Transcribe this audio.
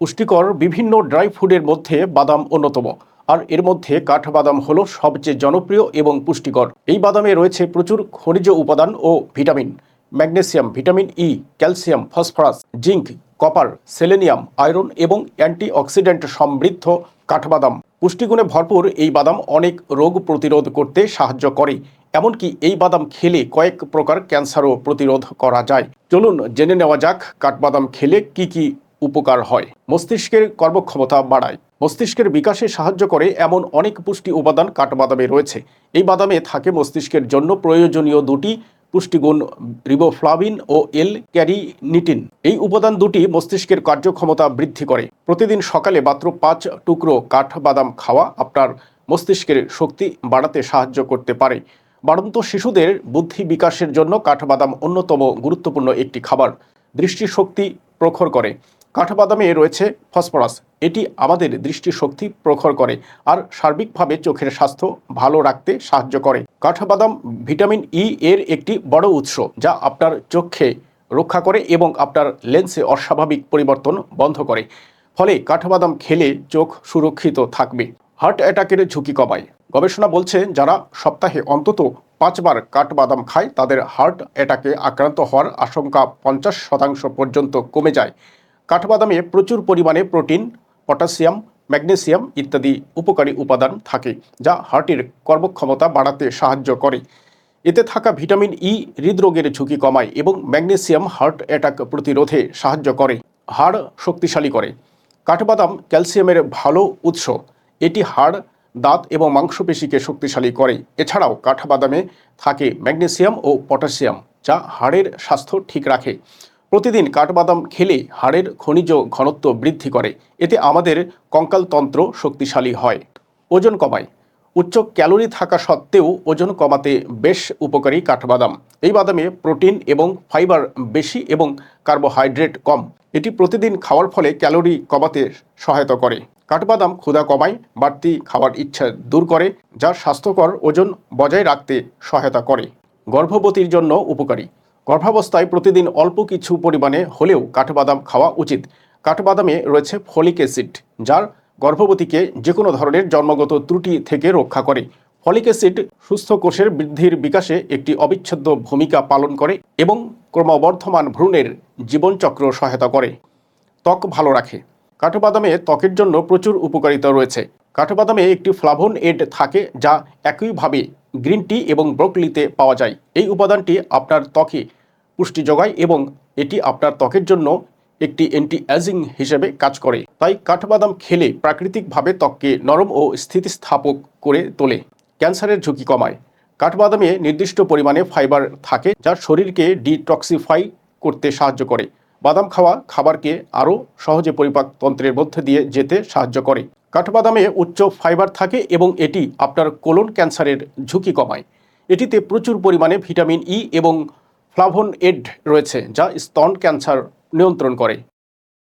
পুষ্টিকর বিভিন্ন ড্রাই ফুডের মধ্যে বাদাম অন্যতম। আর এর মধ্যে কাঠবাদাম হলো সবচেয়ে জনপ্রিয় এবং পুষ্টিকর। এই বাদামে রয়েছে প্রচুর খনিজ উপাদান ও vitamin, magnesium, vitamin E, calcium, phosphorus, zinc, copper, selenium, iron এবং অ্যান্টিঅক্সিডেন্ট সমৃদ্ধ কাঠবাদাম। পুষ্টিগুণে ভরপুর এই বাদাম অনেক রোগ প্রতিরোধ করতে সাহায্য করে। এমনকি এই বাদাম খেলে কয়েক প্রকার ক্যান্সারও প্রতিরোধ করা যায়। চলুন জেনে নেওয়া যাক কাঠবাদাম খেলে কি কি উপকার হয়। মস্তিষ্কের কর্মক্ষমতা বাড়ায়। মস্তিষ্কের বিকাশে সাহায্য করে এমন অনেক পুষ্টি উপাদান কাঠবাদামে রয়েছে। এই বাদামে থাকে মস্তিষ্কের জন্য প্রয়োজনীয় দুটি পুষ্টিগুণ, রিবোফ্লাভিন ও এল ক্যারিনিটিন। এই উপাদান দুটি মস্তিষ্কের কার্যক্ষমতা বৃদ্ধি করে। প্রতিদিন সকালে মাত্র 5 টুকরো কাঠবাদাম খাওয়া আপনার মস্তিষ্কের শক্তি বাড়াতে সাহায্য করতে পারে। বাড়ন্ত শিশুদের বুদ্ধি বিকাশের জন্য কাঠবাদাম অন্যতম গুরুত্বপূর্ণ একটি খাবার। দৃষ্টিশক্তি প্রখর করে। কাঠবাদামে রয়েছে ফসফরাস। এটি আমাদের দৃষ্টিশক্তি প্রখর করে আর সার্বিকভাবে চোখের স্বাস্থ্য ভালো রাখতে সাহায্য করে। কাঠবাদাম ভিটামিন ই এর একটি বড় উৎস, যা আপনার চোখকে রক্ষা করে এবং আপনার লেন্সে অস্বাভাবিক পরিবর্তন বন্ধ করে। ফলে কাঠবাদাম খেলে চোখ সুরক্ষিত থাকবে। হার্ট অ্যাটাকের ঝুঁকি কমায়। গবেষণা বলছে যারা সপ্তাহে অন্তত 5 বার কাঠবাদাম খায় তাদের হার্ট অ্যাটাকে আক্রান্ত হওয়ার আশঙ্কা 50% পর্যন্ত কমে যায়। কাঠবাদামে প্রচুর পরিমাণে প্রোটিন, পটাশিয়াম, ম্যাগনেসিয়াম ইত্যাদি উপকারী উপাদান থাকে, যা হার্টের কর্মক্ষমতা বাড়াতে সাহায্য করে। এতে থাকা ভিটামিন ই হৃদরোগের ঝুঁকি কমায় এবং ম্যাগনেসিয়াম হার্ট অ্যাটাক প্রতিরোধে সাহায্য করে। হাড় শক্তিশালী করে। কাঠবাদাম ক্যালসিয়ামের ভালো উৎস। এটি হাড়, দাঁত এবং মাংসপেশিকে শক্তিশালী করে। এছাড়াও কাঠবাদামে থাকে ম্যাগনেসিয়াম ও পটাশিয়াম, যা হাড়ের স্বাস্থ্য ঠিক রাখে। প্রতিদিন কাঠবাদাম খেলে হাড়ের খনিজ ঘনত্ব বৃদ্ধি করে। এতে আমাদের কঙ্কালতন্ত্র শক্তিশালী হয়। ওজন কমায়। উচ্চ ক্যালোরি থাকা সত্ত্বেও ওজন কমাতে বেশ উপকারী কাঠবাদাম। এই বাদামে প্রোটিন এবং ফাইবার বেশি এবং কার্বোহাইড্রেট কম। এটি প্রতিদিন খাওয়ার ফলে ক্যালোরি কমাতে সহায়তা করে। কাঠবাদাম ক্ষুধা কমায়, বাড়তি খাওয়ার ইচ্ছা দূর করে, যা স্বাস্থ্যকর ওজন বজায় রাখতে সহায়তা করে। গর্ভবতীর জন্য উপকারী। গর্ভাবস্থায় প্রতিদিন অল্প কিছু পরিমাণে হলেও কাঠবাদাম খাওয়া উচিত। কাঠবাদামে রয়েছে ফলিক অ্যাসিড, যার গর্ভবতীকে যে কোনো ধরনের জন্মগত ত্রুটি থেকে রক্ষা করে। ফলিক অ্যাসিড সুস্থ কোষের বৃদ্ধির বিকাশে একটি অবিচ্ছেদ্য ভূমিকা পালন করে এবং ক্রমবর্ধমান ভ্রূণের জীবনচক্র সহায়তা করে। ত্বক ভালো রাখে। কাঠবাদামে ত্বকের জন্য প্রচুর উপকারিতা রয়েছে। কাঠবাদামে একটি ফ্লাভোনয়েড থাকে, যা একইভাবে গ্রিন টি এবং ব্রোকলিতে পাওয়া যায়। এই উপাদানটি আপনার ত্বকে পুষ্টি যোগায় এবং এটি আপনার ত্বকের জন্য একটি অ্যান্টি এজিং হিসেবে কাজ করে। তাই কাঠবাদাম খেলে প্রাকৃতিকভাবে ত্বককে নরম ও স্থিতিস্থাপক করে তোলে। ক্যান্সারের ঝুঁকি কমায়। কাঠবাদামে নির্দিষ্ট পরিমাণে ফাইবার থাকে, যা শরীরকে ডিটক্সিফাই করতে সাহায্য করে। বাদাম খাওয়া খাবারকে আরও সহজে পরিপাকতন্ত্রের মধ্যে দিয়ে যেতে সাহায্য করে। কাঠবাদামে উচ্চ ফাইবার থাকে এবং এটি আপনার কোলন ক্যান্সারের ঝুঁকি কমায়। এটিতে প্রচুর পরিমাণে ভিটামিন ই এবং ফ্লাভোনয়েড রয়েছে, যা স্তন ক্যান্সার নিয়ন্ত্রণ করে।